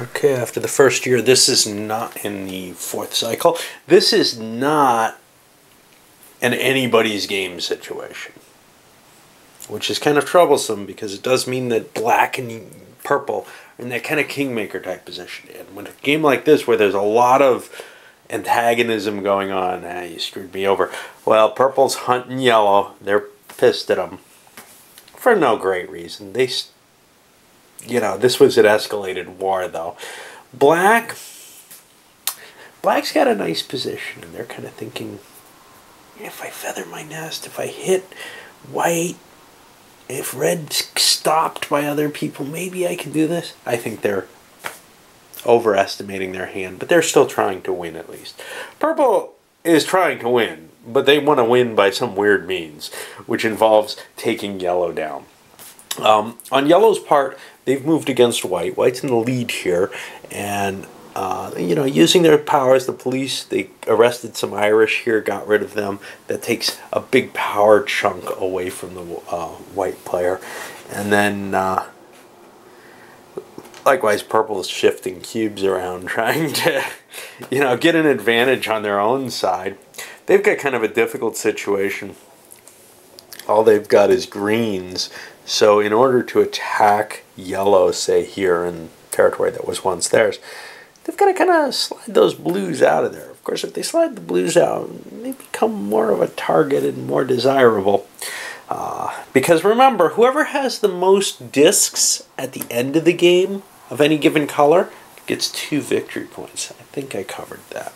Okay, after the first year, this is not in the fourth cycle. This is not an anybody's game situation, which is kind of troublesome because it does mean that black and purple are in that kind of kingmaker type position. And when a game like this, where there's a lot of antagonism going on, you screwed me over. Well, purple's hunting yellow. They're pissed at them for no great reason. This was an escalated war, though. Black's got a nice position, and they're kind of thinking, if I feather my nest, if I hit white, if red's stopped by other people, maybe I can do this. I think they're overestimating their hand, but they're still trying to win at least. Purple is trying to win, but they want to win by some weird means, which involves taking yellow down. On yellow's part, they've moved against white. White's in the lead here, and using their powers, the police, they arrested some Irish here, got rid of them. That takes a big power chunk away from the white player. And then, likewise, purple is shifting cubes around, trying to, get an advantage on their own side. They've got kind of a difficult situation. All they've got is greens. So in order to attack yellow, say here in territory that was once theirs, they've got to kind of slide those blues out of there. Of course, if they slide the blues out, they become more of a target and more desirable. Because remember, whoever has the most discs at the end of the game of any given color gets 2 victory points. I think I covered that.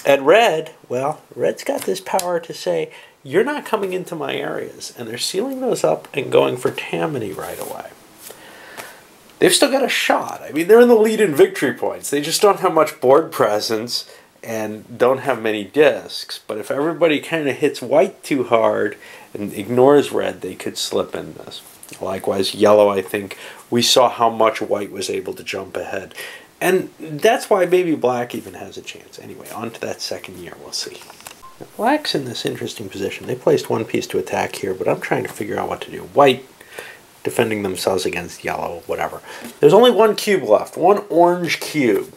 And red, well, red's got this power to say, you're not coming into my areas. And they're sealing those up and going for Tammany right away. They've still got a shot. I mean, they're in the lead in victory points. They just don't have much board presence and don't have many discs. But if everybody kind of hits white too hard and ignores red, they could slip in this. Likewise, yellow, I think, we saw how much white was able to jump ahead. And that's why maybe black even has a chance. Anyway, on to that second year, we'll see. Now, black's in this interesting position. They placed one piece to attack here, but I'm trying to figure out what to do. White defending themselves against yellow, whatever. There's only one cube left, one orange cube.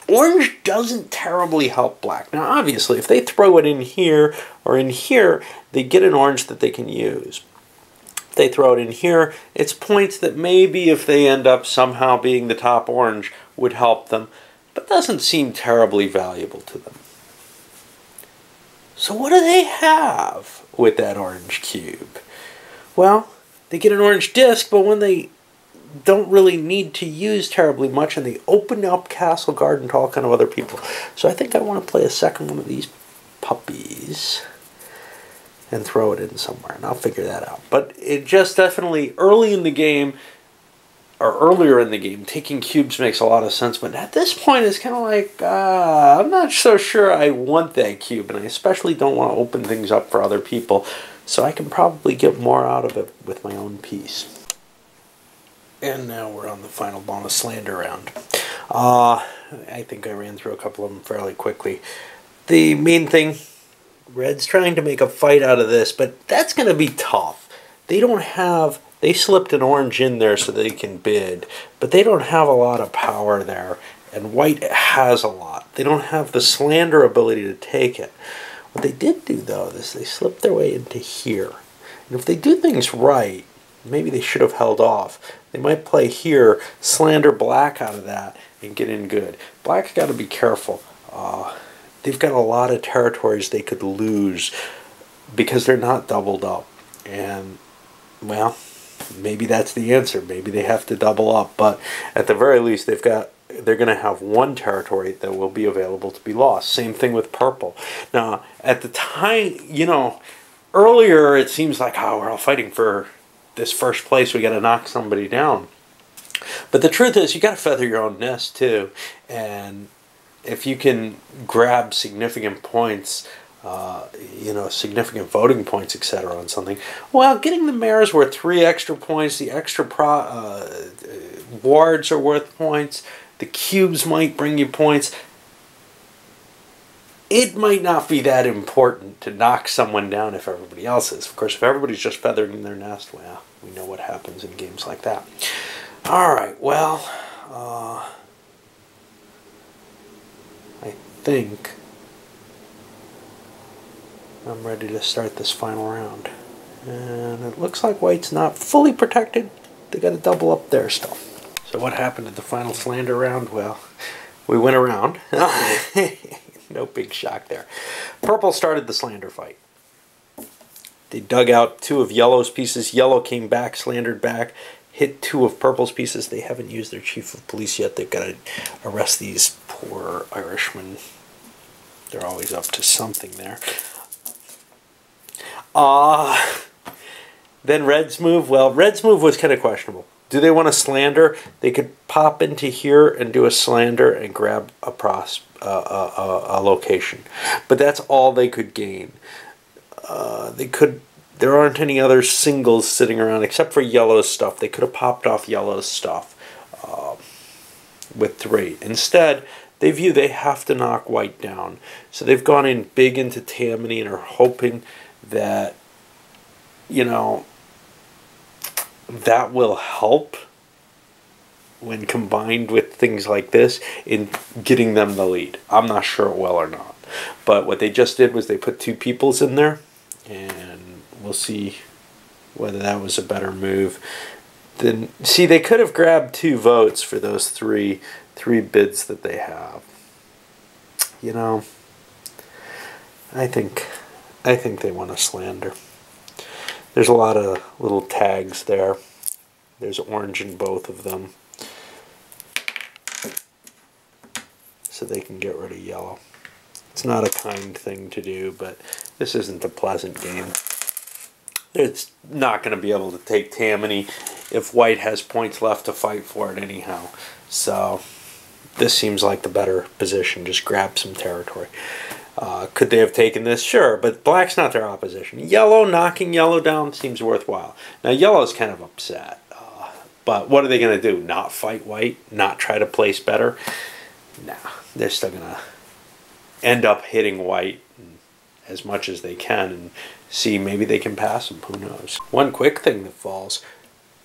Orange doesn't terribly help black. Now, obviously, if they throw it in here or in here, they get an orange that they can use. If they throw it in here, it's points that maybe if they end up somehow being the top orange would help them, but doesn't seem terribly valuable to them. So what do they have with that orange cube? Well, they get an orange disc, but when they don't really need to use terribly much, and they open up Castle Garden to all kind of other people. So I think I want to play a second one of these puppies and throw it in somewhere, and I'll figure that out. But it just definitely, early in the game, or earlier in the game, taking cubes makes a lot of sense, but at this point it's kind of like, I'm not so sure I want that cube, and I especially don't want to open things up for other people, so I can probably get more out of it with my own piece. And now we're on the final bonus slander round. I think I ran through a couple of them fairly quickly. The main thing, red's trying to make a fight out of this, but that's going to be tough. They slipped an orange in there so they can bid, but they don't have a lot of power there, and white has a lot. They don't have the slander ability to take it. What they did do, though, is they slipped their way into here. And if they do things right, maybe they should have held off. They might play here, slander black out of that, and get in good. Black's got to be careful. They've got a lot of territories they could lose because they're not doubled up. And, well, maybe that's the answer. Maybe they have to double up. But at the very least, they're going to have one territory that will be available to be lost. Same thing with purple. Now, at the time, earlier it seems like, we're all fighting for this first place. We got to knock somebody down. But the truth is, you got to feather your own nest too. And if you can grab significant points, significant voting points, etc. on something, well, getting the mayor's worth 3 extra points. The extra wards are worth points. The cubes might bring you points. It might not be that important to knock someone down if everybody else is. Of course, if everybody's just feathering their nest, well, we know what happens in games like that. All right, well, think I'm ready to start this final round. And it looks like white's not fully protected. They got to double up there still. So what happened at the final slander round? Well, we went around. No big shock there. Purple started the slander fight. They dug out 2 of yellow's pieces. Yellow came back, slandered back, hit 2 of purple's pieces. They haven't used their chief of police yet. They've got to arrest these poor Irishmen. They're always up to something there. Then red's move. Well, red's move was kind of questionable. Do they want to slander? They could pop into here and do a slander and grab a location. But that's all they could gain. There aren't any other singles sitting around except for yellow's stuff. They could have popped off yellow's stuff with 3. Instead, they view they have to knock white down. So they've gone in big into Tammany and are hoping that, you know, that will help when combined with things like this in getting them the lead. I'm not sure it will or not. But what they just did was they put 2 peoples in there, and we'll see whether that was a better move. Then see, they could have grabbed 2 votes for those three bids that they have. You know, I think they want to slander. There's a lot of little tags there. There's orange in both of them. So they can get rid of yellow. It's not a kind thing to do, but this isn't a pleasant game. It's not going to be able to take Tammany if white has points left to fight for it anyhow. So this seems like the better position. Just grab some territory. Could they have taken this? Sure, but black's not their opposition. Yellow, knocking yellow down seems worthwhile. Now yellow's kind of upset. But what are they going to do? Not fight white? Not try to place better? Nah, they're still going to end up hitting white as much as they can and see maybe they can pass them. Who knows? One quick thing that falls.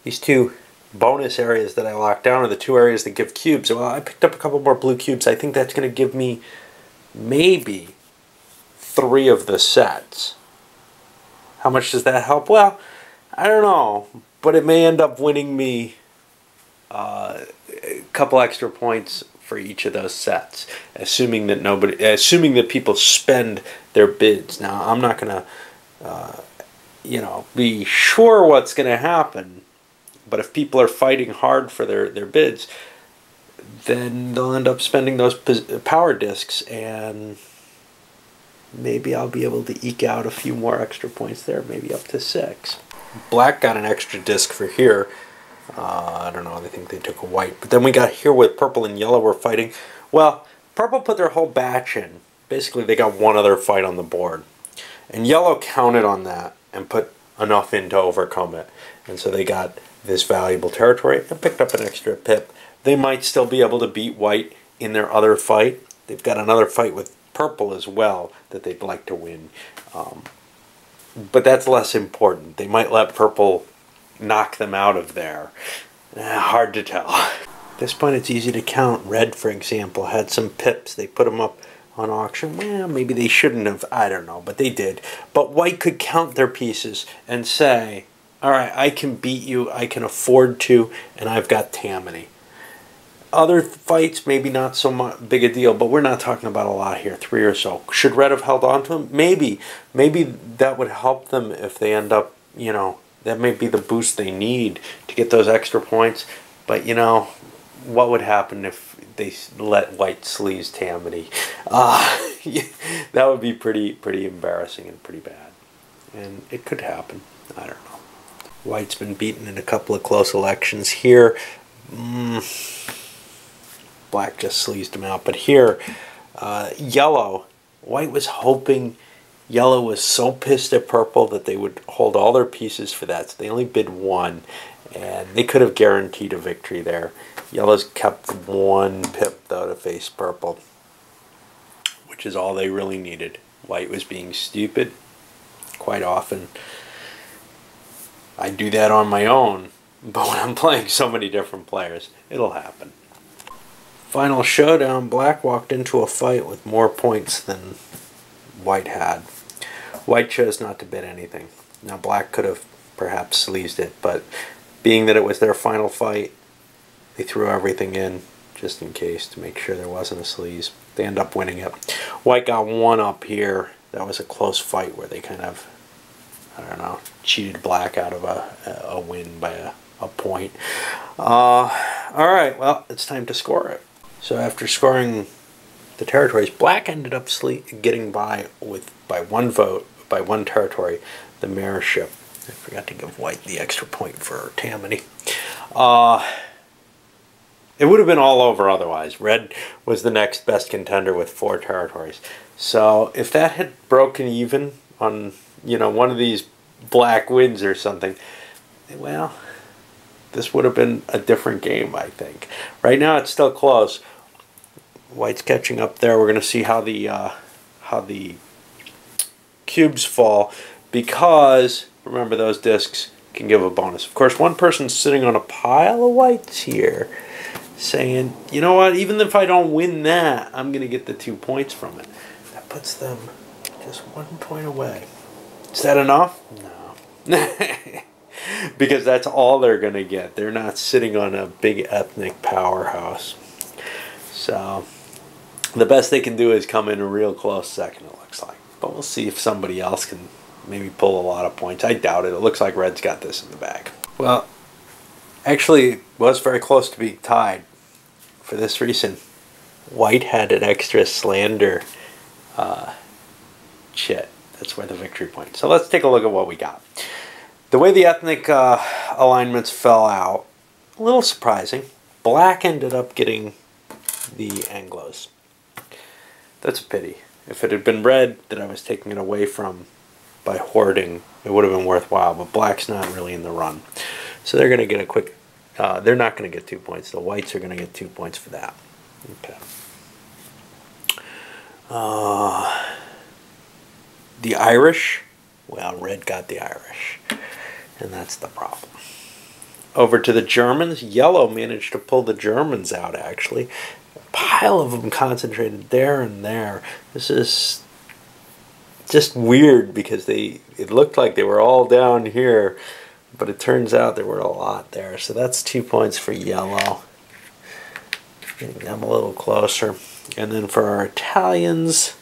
These 2 bonus areas that I locked down are the 2 areas that give cubes. Well, I picked up a couple more blue cubes. I think that's going to give me maybe 3 of the sets. How much does that help? Well, I don't know, but it may end up winning me a couple extra points for each of those sets, assuming that people spend their bids. Now, I'm not going to, be sure what's going to happen, but if people are fighting hard for their bids, then they'll end up spending those power discs, and maybe I'll be able to eke out a few more extra points there, maybe up to 6. Black got an extra disc for here. I don't know, I think they took a white. But then we got here with purple and yellow were fighting. Well, purple put their whole batch in. Basically, they got one other fight on the board. And yellow counted on that and put enough in to overcome it. And so they got this valuable territory and picked up an extra pip. They might still be able to beat white in their other fight. They've got another fight with purple as well that they'd like to win. But that's less important. They might let purple knock them out of there. Hard to tell. At this point it's easy to count. Red, for example, had some pips. They put them up on auction. Well, maybe they shouldn't have. I don't know, but they did. But white could count their pieces and say, all right, I can beat you, I can afford to, and I've got Tammany. Other fights, maybe not so much big a deal, but we're not talking about a lot here, 3 or so. Should red have held on to him? Maybe. Maybe that would help them if they end up, that may be the boost they need to get those extra points. But, what would happen if they let white sleaze Tammany? That would be pretty embarrassing and pretty bad. And it could happen. I don't know. White's been beaten in a couple of close elections here. Black just sleazed him out. But here, yellow. White was hoping yellow was so pissed at purple that they would hold all their pieces for that. So they only bid 1. And they could have guaranteed a victory there. Yellow's kept 1 pip, though, to face purple, which is all they really needed. White was being stupid quite often. I do that on my own, but when I'm playing so many different players, it'll happen. final showdown, black walked into a fight with more points than white had. White chose not to bid anything. Now black could have perhaps sleazed it, but being that it was their final fight, they threw everything in just in case to make sure there wasn't a sleaze. They end up winning it. White got one up here. That was a close fight where they kind of, I don't know, cheated black out of a win by a point. Alright, well, it's time to score it. So after scoring the territories, black ended up getting by one vote, by one territory, the mayorship. I forgot to give white the extra point for Tammany. It would have been all over otherwise. Red was the next best contender with 4 territories. So if that had broken even on, one of these black wins or something, well, this would have been a different game, I think. Right now it's still close. White's catching up there. We're going to see how the cubes fall, because remember, those discs can give a bonus. Of course, one person's sitting on a pile of whites here, saying, you know what, even if I don't win that, I'm going to get the 2 points from it. That puts them just 1 point away. Is that enough? No. Because that's all they're going to get. They're not sitting on a big ethnic powerhouse. So the best they can do is come in a real close second, it looks like. But we'll see if somebody else can maybe pull a lot of points. I doubt it. It looks like red's got this in the bag. Well, actually, it was very close to being tied. For this reason, white had an extra slander chit. That's where the victory point. So let's take a look at what we got. The way the ethnic alignments fell out, a little surprising. Black ended up getting the Anglos. That's a pity. If it had been red that I was taking it away from by hoarding, it would have been worthwhile, but black's not really in the run. So they're going to get a quick, they're not going to get 2 points. The whites are going to get 2 points for that. Okay. The Irish, well, red got the Irish, and that's the problem. Over to the Germans, yellow managed to pull the Germans out, actually. A pile of them concentrated there and there. This is just weird because it looked like they were all down here, but it turns out there were a lot there. So that's 2 points for yellow. Getting them a little closer. And then for our Italians,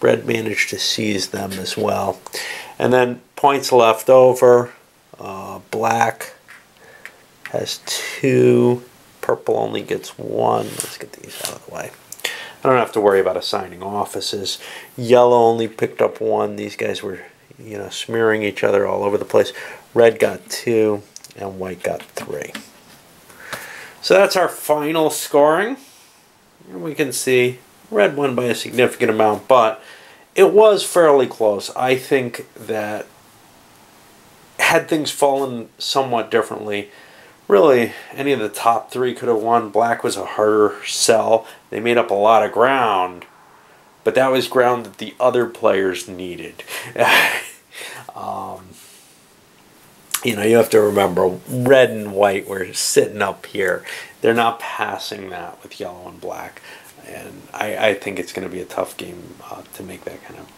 red managed to seize them as well. And then points left over. Black has 2. Purple only gets 1. Let's get these out of the way. I don't have to worry about assigning offices. Yellow only picked up 1. These guys were, smearing each other all over the place. Red got 2, and white got 3. So that's our final scoring. And we can see red won by a significant amount, but it was fairly close. I think that had things fallen somewhat differently, really, any of the top 3 could have won. Black was a harder sell. They made up a lot of ground, but that was ground that the other players needed. You have to remember, red and white were sitting up here. They're not passing that with yellow and black. And I think it's going to be a tough game to make that kind of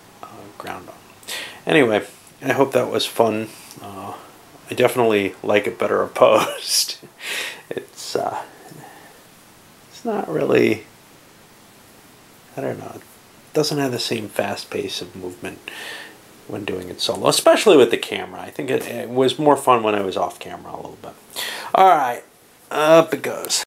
ground on. Anyway, I hope that was fun. I definitely like it better opposed. It's not really, I don't know, it doesn't have the same fast pace of movement when doing it solo, especially with the camera. I think it was more fun when I was off camera a little bit. Alright, up it goes.